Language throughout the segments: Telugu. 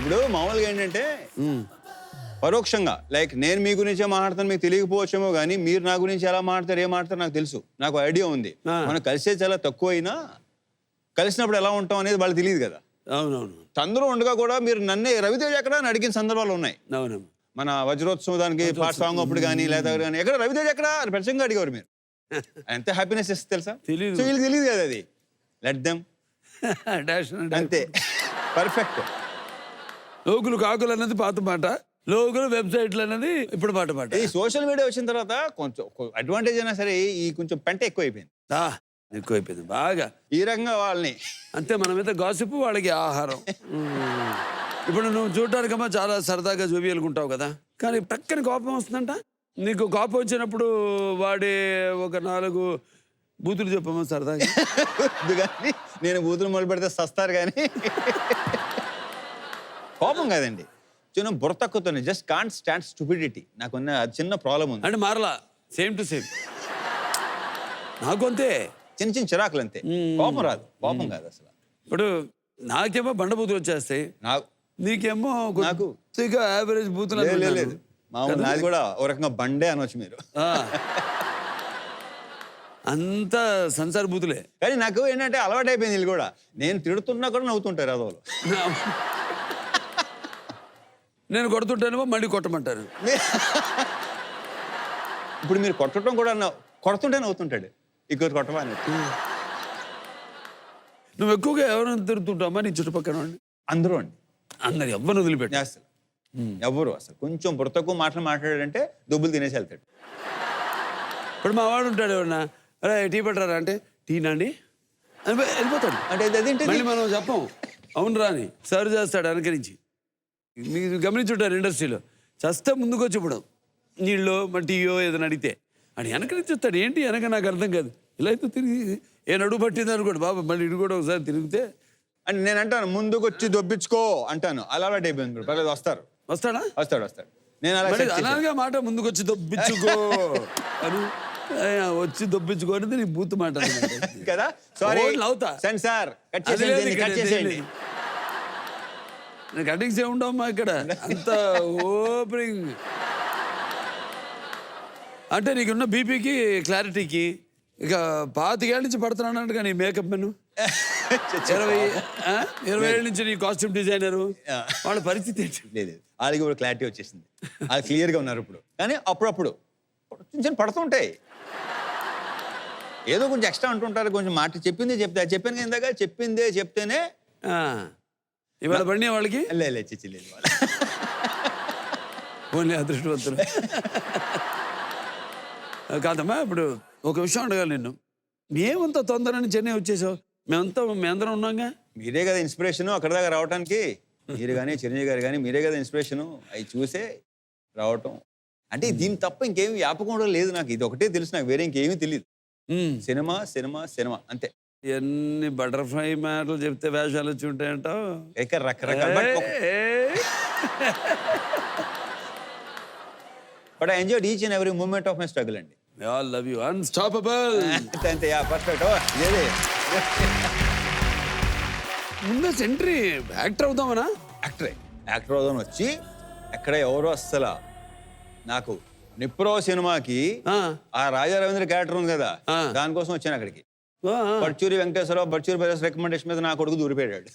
ఇప్పుడు మామూలుగా ఏంటంటే పరోక్షంగా లైక్ నేను మీ గురించే మాట్లాడతాను, మీకు తెలియకపోవచ్చేమో కానీ మీరు నా గురించి ఎలా మాట్లాడతారు, ఏం మాట్లాడతారు నాకు తెలుసు, నాకు ఐడియా ఉంది. మనం కలిసే చాలా తక్కువ అయినా కలిసినప్పుడు ఎలా ఉంటాం అనేది వాళ్ళు తెలియదు కదా. అవునవును. అందరూ ఉండగా కూడా మీరు నన్నే రవితేజ ఎక్కడ అని అడిగిన సందర్భాలు ఉన్నాయి. అవును. మన వజ్రోత్సవం దానికి పాట సాంగ్ అప్పుడు కానీ లేదా కానీ ఎక్కడ రవితేజ ఎక్కడ అని ప్రత్యేకంగా అడిగేవారు మీరు. ఎంత హ్యాపీనెస్ ఇస్తుంది తెలుసా. తెలియదు. సో వీళ్ళకి తెలియదు కదా అది. లెట్ దెమ్ అంతే పర్ఫెక్ట్. లోకులు కాకులు అన్నది పాత మాట, లోకులు వెబ్సైట్లు అన్నది ఇప్పుడు పాట. ఈ సోషల్ మీడియా వచ్చిన తర్వాత కొంచెం అడ్వాంటేజ్ అయినా సరే ఈ కొంచెం పెంట ఎక్కువైపోయింది. ఎక్కువైపోయింది బాగా. ఈ రకంగా వాళ్ళని అంతే మన మీద గాసిపు, వాళ్ళకి ఆహారం. ఇప్పుడు నువ్వు చూడటానికమ్మా చాలా సరదాగా జోబియలుకుంటావు కదా, కానీ టక్కని కోపం వస్తుందంట. నీకు కోపం వచ్చినప్పుడు వాడే ఒక 4 బూతులు చెప్పమ్మా సరదాగా. కానీ నేను బూతులు మొదలు పెడితే సస్తారు కానీ కోపం కాదండి, చిన్న బుర్ర తక్కువతోనే. Just can't stand stupidity. నాకున్న చిన్న ప్రాబ్లం ఉంది. అంటే మారలా, సేమ్ టు సేమ్ నాకు అంతే. చిన్న చిన్న చిరాకులు అంతే, కోపం రాదు. కోపం కాదు అసలు. ఇప్పుడు నాకేమో బండ బూతులు వచ్చేస్తాయి, నీకేమో నాకు యావరేజ్ బూతులు. లేదు మామూలు నాది కూడా ఓ రకంగా బండే అనొచ్చు మీరు. అంత సంసార బూతులే. కానీ నాకు ఏంటంటే అలవాటు అయిపోయింది. వీళ్ళు కూడా నేను తిడుతున్నా కూడా నవ్వుతుంటారు అదోలు. నేను కొడుతుంటానేమో మళ్ళీ కొట్టమంటాను. ఇప్పుడు మీరు కొట్టడం కూడా కొడుతుంటే నవ్వుతుంటాడు, ఇంకోటి కొట్టమా అని. నువ్వు ఎక్కువగా ఎవరైనా తిరుగుతుంటావా నీ చుట్టుపక్కల? అందరూ అండి, అందరు ఎవరు వదిలిపెట్టి అసలు ఎవరు అసలు కొంచెం బుర్రతకు మాట్లాడాడంటే దుబ్బులు తినేసి వెళ్తాడు. ఇప్పుడు మా వాడు ఉంటాడు, ఎవరన్నా అరే టీ పట్టరా అంటే టీనండి వెళ్ళిపోతాడు. అంటే అదేంటి మళ్ళీ మనం చెప్పం అవును రాని సర్వ్ చేస్తాడు అనుకరించి. మీకు గమనించుంటారు ఇండస్ట్రీలో చస్తే ముందుకు వచ్చి ఇప్పుడు నీళ్ళు మరి టీయో ఏదైనా అడిగితే అని వెనకరించి వస్తాడు. ఏంటి వెనక నాకు అర్థం కాదు. ఇలా అయితే తిరిగి ఏ నడువు పట్టింది అనుకోండి బాబా, మళ్ళీ ఇటు కూడా ఒకసారి తిరిగితే అని నేను అంటాను, ముందుకు వచ్చి దొబ్బించుకో అంటాను. అలవాటు అయిపోయింది. పర్లేదు వస్తారు. వస్తాడు. నేను అలాగే మాట ముందుకు వచ్చి దొబ్బించుకో అని వచ్చి దొబ్బించుకోని నీ బూత్ మాట కదా. సారీ అవుతా సెన్సార్ కటింగ్స్ ఏ ఉండవమ్మా ఇక్కడ, అంత ఓపెనింగ్. అంటే నీకున్న బీపీకి క్లారిటీకి ఇక 25 ఏళ్ళ నుంచి పడుతున్నాను కానీ మేకప్ మెను 20 ఏళ్ళ నుంచి నీ కాస్ట్యూమ్ డిజైనరు, వాళ్ళ పరిస్థితి ఏంటి? లేదు, వాళ్ళకి ఇప్పుడు క్లారిటీ వచ్చేసింది. వాళ్ళు క్లియర్గా ఉన్నారు ఇప్పుడు. కానీ అప్పుడప్పుడు చిన్న పడుతుంటాయి, ఏదో కొంచెం ఎక్స్ట్రా అంటుంటారు. కొంచెం మాట చెప్పిందే చెప్తే చెప్పాను కదా ఇందాక, చెప్పిందే చెప్తేనే ఇవాళ పడినా వాళ్ళకి చిచ్చిలేదు వాళ్ళు. ఓన్లీ అదృష్టవంతులు కాదమ్మా. ఇప్పుడు ఒక విషయం అడగాలి నిన్ను, ఏమంత తొందరని చెన్నై వచ్చేసావు? మేమందరం ఉన్నాగా. మీరే కదా ఇన్స్పిరేషను అక్కడ దాకా రావడానికి. మీరు కానీ చిరంజీవి గారు కానీ మీరే కదా ఇన్స్పిరేషను. అవి చూసే రావటం అంటే దీని తప్ప ఇంకేమి వ్యాపకం కూడా లేదు నాకు. ఇది ఒకటే తెలుసు నాకు, వేరే ఇంకేమీ తెలియదు. సినిమా సినిమా సినిమా అంతే. ఎన్ని బటర్ఫ్లై మాటలు చెప్తే వేషాలు వచ్చి ఉంటాయంటావు. రకరకాల but I enjoyed each and every moment of my struggle అండి. We all love you. Unstoppable. అంతే పర్ఫెక్ట్. ముందు సెంట్రీ యాక్టర్ అవుతామనా? యాక్టర్ అవుదామని వచ్చి ఎక్కడ ఎవరో అస్సలు నాకు నిప్రో సినిమాకి ఆ రాజా రవీంద్ర క్యారెక్టర్ ఉంది కదా, దానికోసం వచ్చాను అక్కడికి. బడ్చూరి వెంకటేశ్వరరావు బడ్చూరి బ్రదర్స్ రికమెండేషన్ మీద నా కొడుకు దూరిపోయాడు.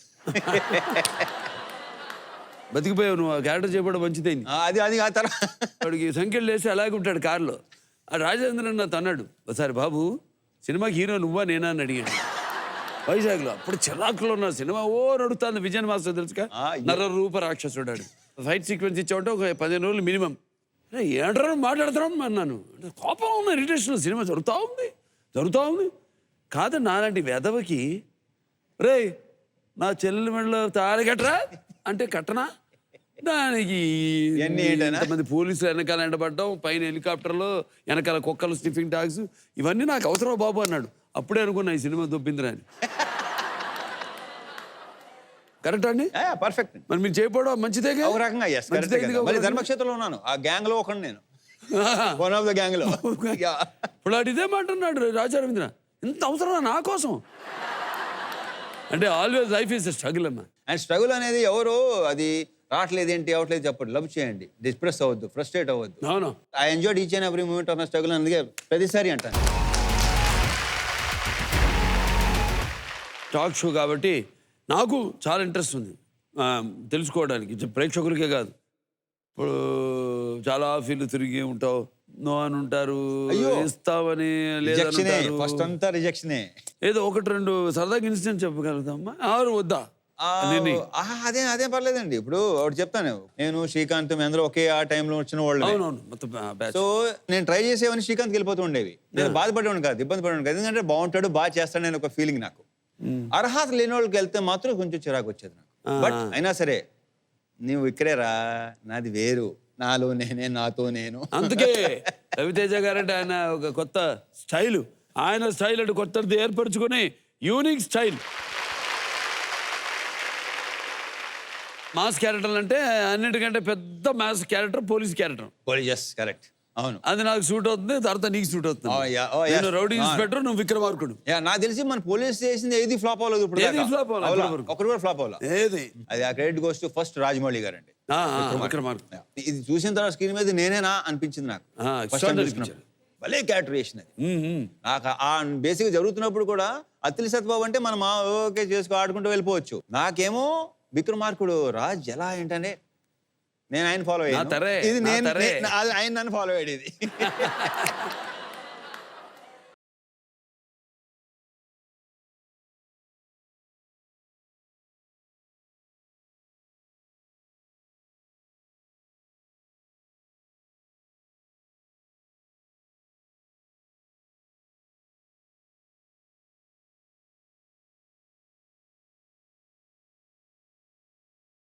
బతికిపోయావు నువ్వు. ఆ క్యారెక్టర్ చేయడం మంచిదైంది. అది ఆ తర్వాత వాడికి సంఖ్యలు వేసి అలాగే ఉంటాడు కారులో. ఆ రాజేంద్రన్ నాతో అన్నాడు ఒకసారి, బాబు సినిమాకి హీరో నువ్వా నేనా అని అడిగాడు వైజాగ్లో. అప్పుడు చిరాకులో ఉన్న సినిమా నడుస్తుంది. విజయన్ మాస్టర్ తెలుసుగా, నరరూప రాక్షసుడు. ఫైట్ సీక్వెన్స్ ఇచ్చామంటే ఒక 15 రోజులు మినిమం. ఏంటో మాట్లాడుతున్నాను అన్నాను. కోపం ఉన్న ఇరిటేషన్. సినిమా జరుగుతూ ఉంది కాదు నాలాంటి వెధవకి రే నా చెల్లెల మెడలో తాళి కట్టరా అంటే కట్టనా? దానికి ఎంతమంది పోలీసులు వెనకాల ఎండబడ్డాం, పైన హెలికాప్టర్లో వెనకాల కుక్కలు స్నిఫింగ్ డాగ్స్, ఇవన్నీ నాకు అవసరం బాబు అన్నాడు. అప్పుడే అనుకున్నా ఈ సినిమా దొబ్బిందిరా అని. కరెక్ట్ అండి, పర్ఫెక్ట్. మరి మీరు చేయకపోవడం మంచిదేగా. ఒక రకంగా ధర్మక్షేత్రంలో ఉన్నాను, ఆ గ్యాంగ్ లో ఒకటి నేను, వన్ ఆఫ్ ద గ్యాంగ్ లో. ఇప్పుడు అటు ఇదే మాట అన్నాడు రాజా రవీంద్ర, ఇంత అవసరమా నా కోసం అంటే? ఆల్వేస్ లైఫ్ ఈస్ స్ట్రగుల్ అమ్మా. అండ్ స్ట్రగుల్ అనేది ఎవరు అది రావట్లేదు ఏంటి అవట్లేదు చెప్పండి, లవ్ చేయండి, డిస్ప్రెస్ అవ్వద్దు, ఫ్రస్ట్రేట్ అవ్వద్దు. అవును. I enjoyed each and every moment of my struggle, అందుకే ప్రతిసారి అంటాను. టాక్ షో కాబట్టి నాకు చాలా ఇంట్రెస్ట్ ఉంది తెలుసుకోవడానికి, ప్రేక్షకులకే కాదు. ఇప్పుడు చాలా ఫీల్డ్ తిరిగి ఉంటావు, నో అని ఉంటారు, ఇస్తావని లేదంటారు, ఫస్ట్ అంతా రిజెక్షనే. ఏదో ఒకటి రెండు సరదాగా ఇన్సిడెంట్ చెప్పగలుగుతామా ఆరు వద్దా? అదే పర్లేదండి. ఇప్పుడు ఒకటి చెప్తాను, నేను శ్రీకాంత్ అందరూ ఒకే ఆ టైంలో వచ్చిన వాళ్ళు. అవునవును, మొత్తం సో నేను ట్రై చేసేవని శ్రీకాంత్ వెళ్ళిపోతూ ఉండేవి. నేను బాధపడేవాడిని కాదు, ఇబ్బంది పడేవాడిని కాదు, ఎందుకంటే బాగుంటాడు, బాగా చేస్తాడు నేను ఒక ఫీలింగ్ నాకు. అర్హత లేని వాళ్ళకి వెళ్తే మాత్రం కొంచెం చిరాకు వచ్చేది నాకు. బట్ అయినా సరే నువ్వు ఇక్కడే రా, నాది వేరు, నాలో నేనే, నాతో నేను. అందుకే రవితేజ గారంటే ఆయన ఒక కొత్త స్టైల్, ఆయన స్టైల్ అంటే కొత్తది ఏర్పరచుకుని యూనిక్ స్టైల్. మాస్ క్యారెక్టర్ అంటే అన్నిటికంటే పెద్ద mass character police character. Correct, అవును. అది నాకు సూట్ అవుతుంది, తర్వాత నీకు సూట్ అవుతుంది. నేను రౌడీ ఇన్స్పెక్టర్, నువ్వు విక్రమార్కుడు. నాకు తెలిసి మన పోలీస్ చేసింది ఏది ఫ్లాప్ అవ్వలేదు ఇప్పుడు. ఒకటి కూడా ఫ్లాప్ అవ్వలేదు. ఏది అది ఆ credit goes to first Rajamouli గారు అండి. విక్రమార్కుడు. ఇది చూసిన తర్వాత స్క్రీన్ మీద నేనేనా అనిపించింది నాకు. భలే క్యారెక్టర్ వేసిన నాకు. ఆ బేసిక్ జరుగుతున్నప్పుడు కూడా అత్తిలి సత్యబాబు అంటే మనం ఓకే చేసుకో ఆడుకుంటూ వెళ్ళిపోవచ్చు. నాకేమో విక్రమార్కుడు రాజ్ ఎలా ఏంటనే నేను ఆయన ఫాలో అయ్యాను, ఇది నేను ఆయన నన్ను ఫాలో అయ్యేది.